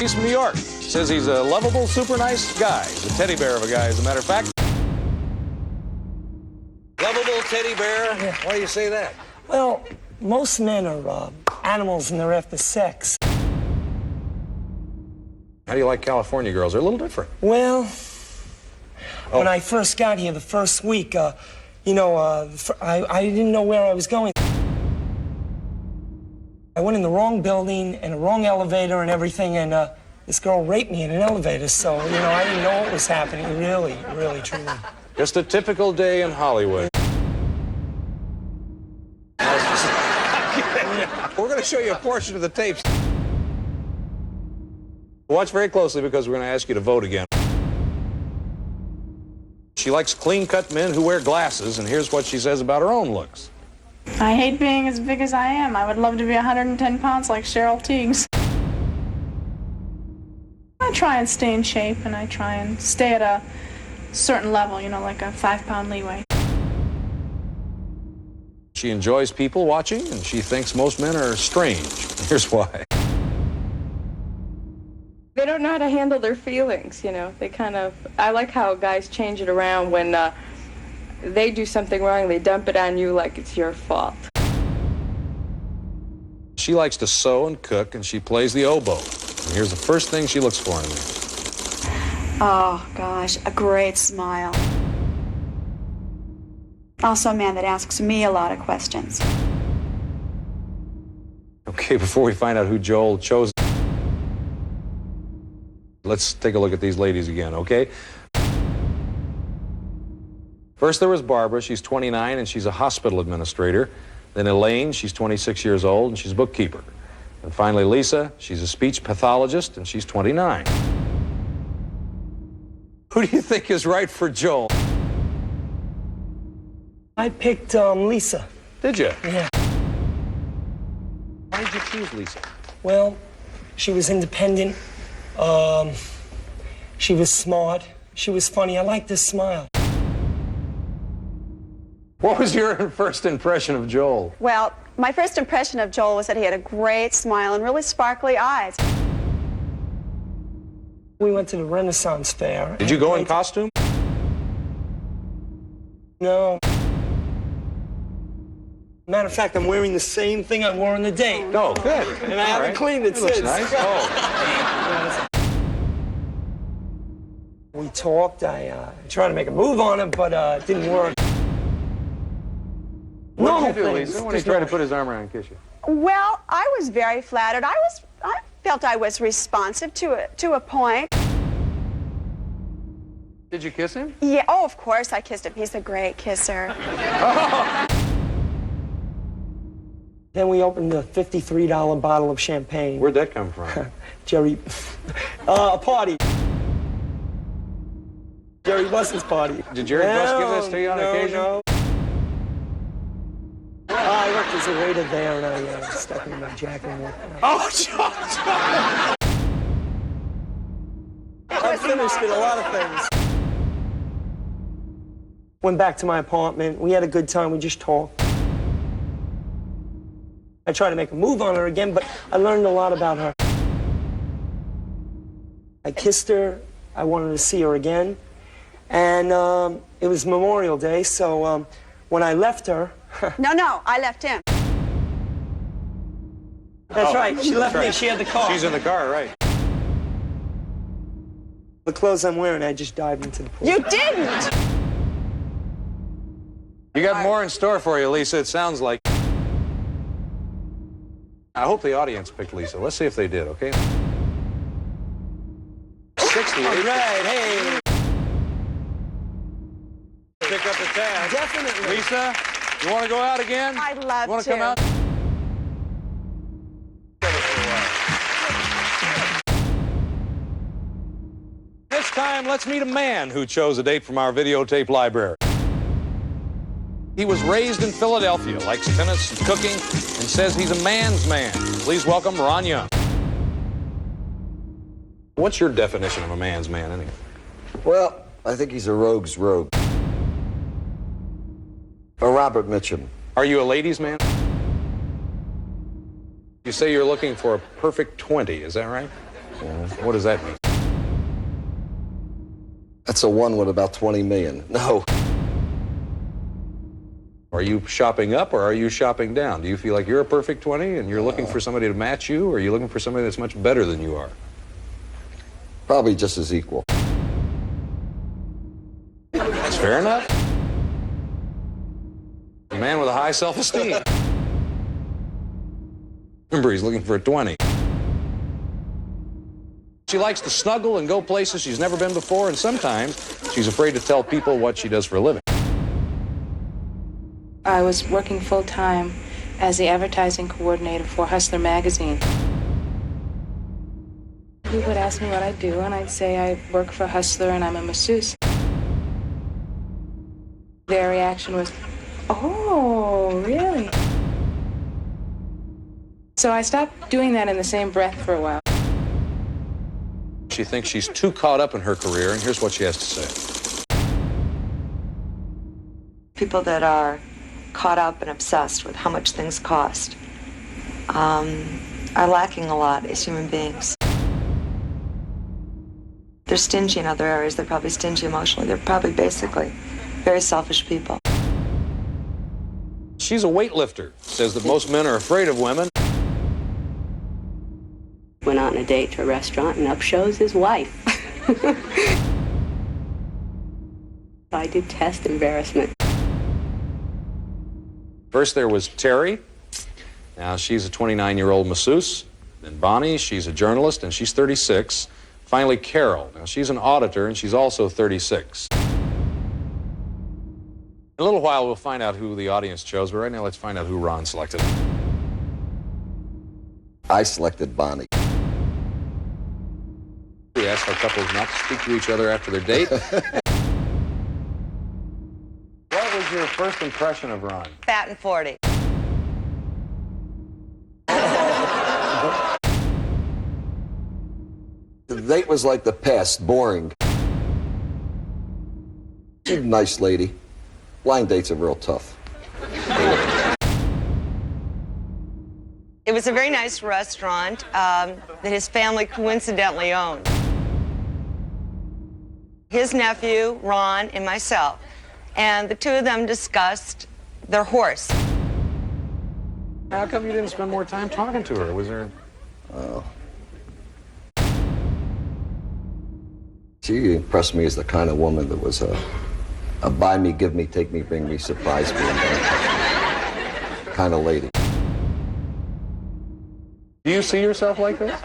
He's from New York. Says he's a lovable, super nice guy. He's a teddy bear of a guy, as a matter of fact. Lovable teddy bear? Yeah. Why do you say that? Well, most men are animals and they're after sex. How do you like California girls? They're a little different. Well, when I first got here the first week, I didn't know where I was going. I went in the wrong building and the wrong elevator and everything, and this girl raped me in an elevator, so, I didn't know what was happening, really, truly. Just a typical day in Hollywood. We're going to show you a portion of the tapes. Watch very closely because we're going to ask you to vote again. She likes clean-cut men who wear glasses, and here's what she says about her own looks. I hate being as big as I am. I would love to be 110 pounds like Cheryl Tiegs. I try and stay in shape, and I try and stay at a certain level, like a 5-pound leeway. She enjoys people watching, and she thinks most men are strange. Here's why. They don't know how to handle their feelings, I like how guys change it around when they do something wrong, they dump it on you like it's your fault. She likes to sew and cook, and she plays the oboe. And here's the first thing she looks for in me. Oh, gosh, a great smile. Also a man that asks me a lot of questions. Okay, before we find out who Joel chose, let's take a look at these ladies again, okay? First, there was Barbara. She's 29, and she's a hospital administrator. Then Elaine, she's 26 years old, and she's a bookkeeper. And finally, Lisa, she's a speech pathologist, and she's 29. Who do you think is right for Joel? I picked Lisa. Did you? Yeah. Why did you choose Lisa? Well, she was independent. She was smart. She was funny. I liked her smile. What was your first impression of Joel? Well, my first impression of Joel was that he had a great smile and really sparkly eyes. We went to the Renaissance Fair. Did you go in costume? No. Matter of fact, I'm wearing the same thing I wore on the date. No, good. And I haven't cleaned it since. Nice. Oh. We talked. I tried to make a move on him, but it didn't work. What did you do, Lisa, when he tried to put his arm around and kiss you? Well, I was very flattered. I felt I was responsive to a point. Did you kiss him? Yeah, oh, of course I kissed him. He's a great kisser. Oh. Then we opened a $53 bottle of champagne. Where'd that come from? Jerry, a party. Jerry Buss's party. Did Jerry Buss give this to you on occasion? No. I worked as a waiter there, and I stuck in my jacket and walked out. Oh, John! I finished in a lot of things. Went back to my apartment. We had a good time. We just talked. I tried to make a move on her again, but I learned a lot about her. I kissed her. I wanted to see her again. And it was Memorial Day, so when I left her... No, I left him. That's right. She left me. She had the car. She's in the car, right. The clothes I'm wearing, I just dived into the pool. You didn't! You got more in store for you, Lisa, it sounds like. I hope the audience picked Lisa. Let's see if they did, okay? 68. All right, hey. Pick up the tab. Definitely. Lisa, you want to go out again? I'd love you want to. Come out? This time, let's meet a man who chose a date from our videotape library. He was raised in Philadelphia, likes tennis and cooking, and says he's a man's man. Please welcome Ron Young. What's your definition of a man's man, anyway? Well, I think he's a rogue's rogue. A Robert Mitchum. Are you a ladies' man? You say you're looking for a perfect 20, is that right? What does that mean? That's a one with about 20 million. No. Are you shopping up or are you shopping down? Do you feel like you're a perfect 20 and you're looking for somebody to match you, or are you looking for somebody that's much better than you are? Probably just as equal. That's fair enough. A man with a high self-esteem. Remember, he's looking for a 20. She likes to snuggle and go places she's never been before, and sometimes she's afraid to tell people what she does for a living. I was working full-time as the advertising coordinator for Hustler magazine. People would ask me what I do, and I'd say I work for Hustler and I'm a masseuse. Their reaction was, "Oh, really?" So I stopped doing that in the same breath for a while. She thinks she's too caught up in her career, and here's what she has to say. People that are caught up and obsessed with how much things cost are lacking a lot as human beings. They're stingy in other areas. They're probably stingy emotionally. They're probably basically very selfish people. She's a weightlifter. Says that most men are afraid of women. Went out on a date to a restaurant and up shows his wife. I detest embarrassment. First there was Terry. Now she's a 29-year-old masseuse. Then Bonnie, she's a journalist, and she's 36. Finally, Carol. Now she's an auditor, and she's also 36. In a little while, we'll find out who the audience chose, but right now let's find out who Ron selected. I selected Bonnie. We asked our couples not to speak to each other after their date. What was your first impression of Ron? Fat and 40. The date was like the past, boring. She's a nice lady. Blind dates are real tough. It was a very nice restaurant that his family coincidentally owned. His nephew, Ron, and myself. And the two of them discussed their horse. How come you didn't spend more time talking to her? Was there... She impressed me as the kind of woman that was a buy me, give me, take me, bring me, surprise me kind of lady. Do you see yourself like this?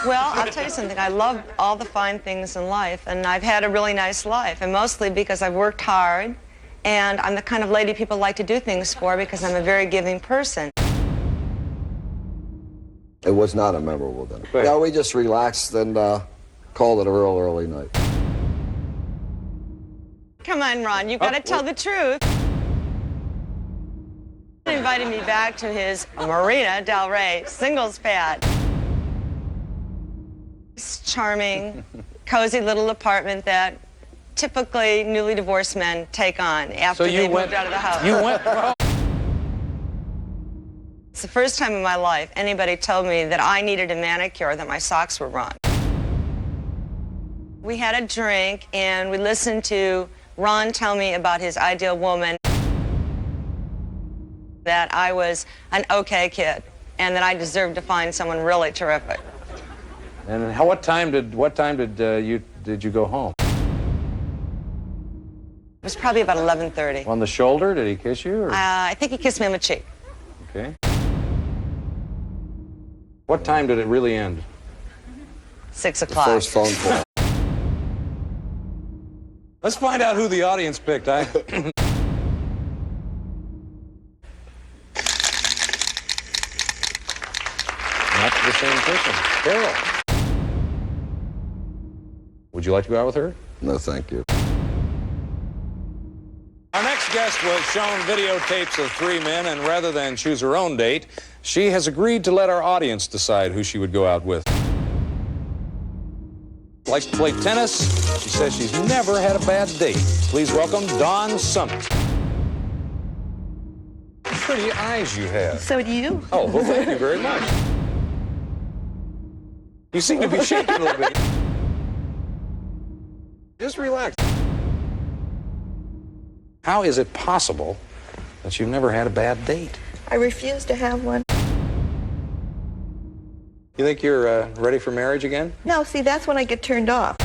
Well, I'll tell you something. I love all the fine things in life, and I've had a really nice life, and mostly because I've worked hard, and I'm the kind of lady people like to do things for because I'm a very giving person. It was not a memorable dinner. Right. Yeah, we just relaxed and called it a real early night. Come on, Ron, you've got to tell the truth. He invited me back to his Marina Del Rey singles pad. It's charming, cozy little apartment that typically newly divorced men take on after they moved out of the house. You went... Well, it's the first time in my life anybody told me that I needed a manicure or that my socks were wrong. We had a drink and we listened to Ron tell me about his ideal woman, that I was an okay kid and that I deserved to find someone really terrific. and what time did you go home? It was probably about 11:30. On the shoulder? Did he kiss you? Or? I think he kissed me on the cheek. Okay. What time did it really end? 6 The o'clock. first phone call. Let's find out who the audience picked. Not the same person. Carol. Would you like to go out with her? No, thank you. Our next guest was shown videotapes of 3 men, and rather than choose her own date, she has agreed to let our audience decide who she would go out with. Likes to play tennis. She says she's never had a bad date. Please welcome Dawn Summit. Pretty eyes you have. So do you. Oh, well, thank you very much. You seem to be shaking a little bit. Just relax. How is it possible that you've never had a bad date? I refuse to have one. You think you're ready for marriage again? No, see, that's when I get turned off.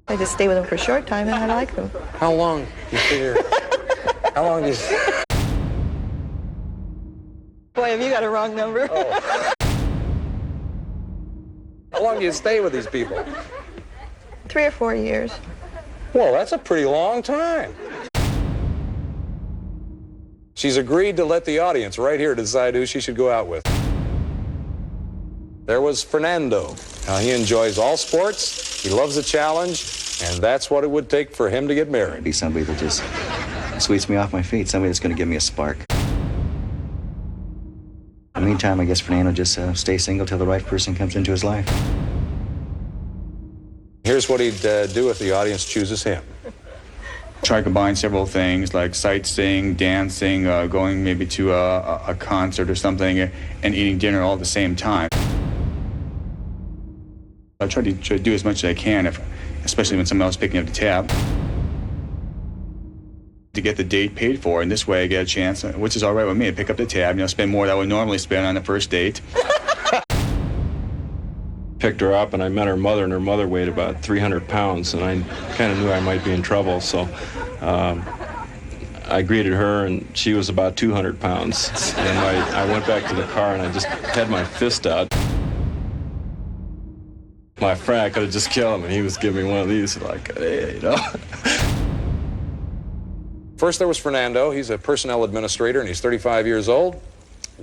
I just stay with them for a short time and I like them. How long do you figure? How long do you... Boy, have you got a wrong number. Oh. How long do you stay with these people? 3 or 4 years. Well, that's a pretty long time. She's agreed to let the audience right here decide who she should go out with. There was Fernando. Now, he enjoys all sports, he loves a challenge, and that's what it would take for him to get married. Be somebody that just sweeps me off my feet, somebody that's going to give me a spark. In the meantime, I guess Fernando just stays single till the right person comes into his life. Here's what he'd do if the audience chooses him. Try to combine several things like sightseeing, dancing, going maybe to a concert or something, and eating dinner all at the same time. I try to do as much as I can, especially when someone else is picking up the tab, to get the date paid for. And this way I get a chance, which is all right with me, to pick up the tab, spend more than I would normally spend on the first date. Picked her up and I met her mother, and her mother weighed about 300 pounds, and I kind of knew I might be in trouble, so I greeted her, and she was about 200 pounds. And I went back to the car and I just had my fist out. My friend, I could have just killed him, and he was giving me one of these, like, hey, First, there was Fernando. He's a personnel administrator, and he's 35 years old.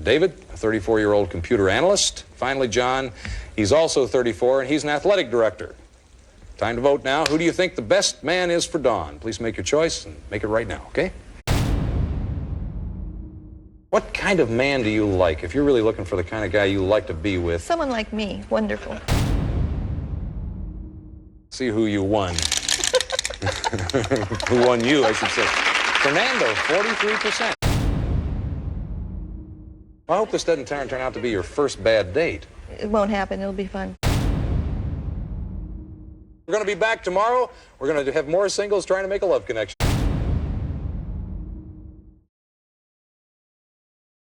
David, a 34-year-old computer analyst. Finally, John, he's also 34, and he's an athletic director. Time to vote now. Who do you think the best man is for Dawn? Please make your choice, and make it right now, okay? What kind of man do you like, if you're really looking for the kind of guy you like to be with? Someone like me, wonderful. See who you won. Who won you, I should say. Fernando, 43%. I hope this doesn't turn out to be your first bad date. It won't happen. It'll be fun. We're going to be back tomorrow. We're going to have more singles trying to make a love connection.